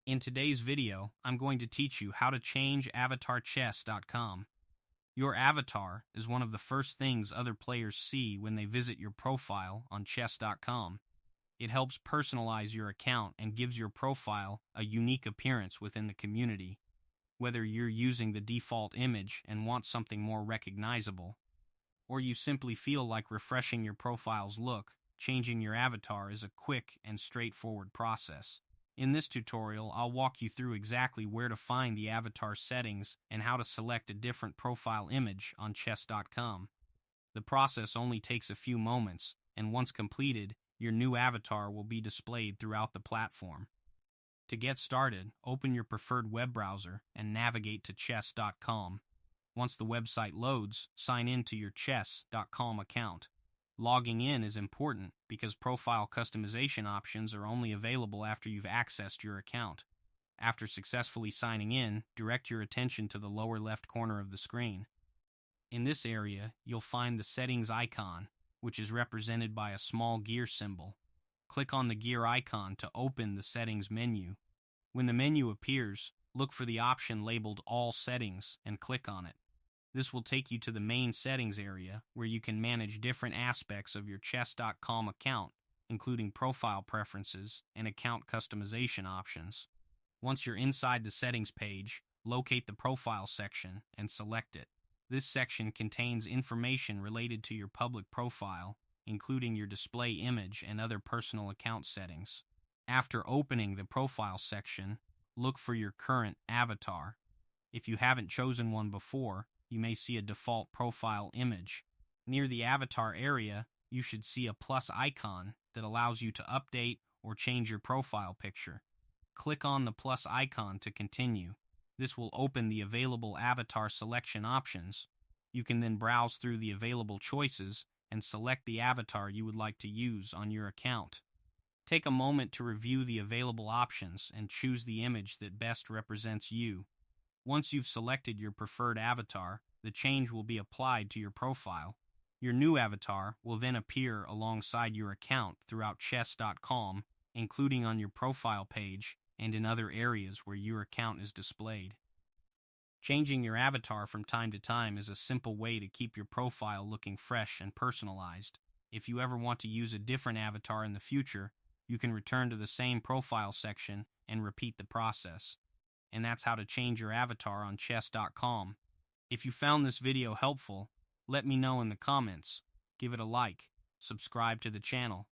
In today's video, I'm going to teach you how to change avatarchess.com. Your avatar is one of the first things other players see when they visit your profile on chess.com. It helps personalize your account and gives your profile a unique appearance within the community. Whether you're using the default image and want something more recognizable, or you simply feel like refreshing your profile's look, changing your avatar is a quick and straightforward process. In this tutorial, I'll walk you through exactly where to find the avatar settings and how to select a different profile image on chess.com. The process only takes a few moments, and once completed, your new avatar will be displayed throughout the platform. To get started, open your preferred web browser and navigate to chess.com. Once the website loads, sign in to your chess.com account. Logging in is important because profile customization options are only available after you've accessed your account. After successfully signing in, direct your attention to the lower left corner of the screen. In this area, you'll find the settings icon, which is represented by a small gear symbol. Click on the gear icon to open the settings menu. When the menu appears, look for the option labeled All Settings and click on it. This will take you to the main settings area where you can manage different aspects of your chess.com account, including profile preferences and account customization options. Once you're inside the settings page, locate the profile section and select it. This section contains information related to your public profile, including your display image and other personal account settings. After opening the profile section, look for your current avatar. If you haven't chosen one before, you may see a default profile image. Near the avatar area, you should see a plus icon that allows you to update or change your profile picture. Click on the plus icon to continue. This will open the available avatar selection options. You can then browse through the available choices and select the avatar you would like to use on your account. Take a moment to review the available options and choose the image that best represents you. Once you've selected your preferred avatar, the change will be applied to your profile. Your new avatar will then appear alongside your account throughout chess.com, including on your profile page and in other areas where your account is displayed. Changing your avatar from time to time is a simple way to keep your profile looking fresh and personalized. If you ever want to use a different avatar in the future, you can return to the same profile section and repeat the process. And that's how to change your avatar on chess.com. If you found this video helpful, let me know in the comments. Give it a like, subscribe to the channel,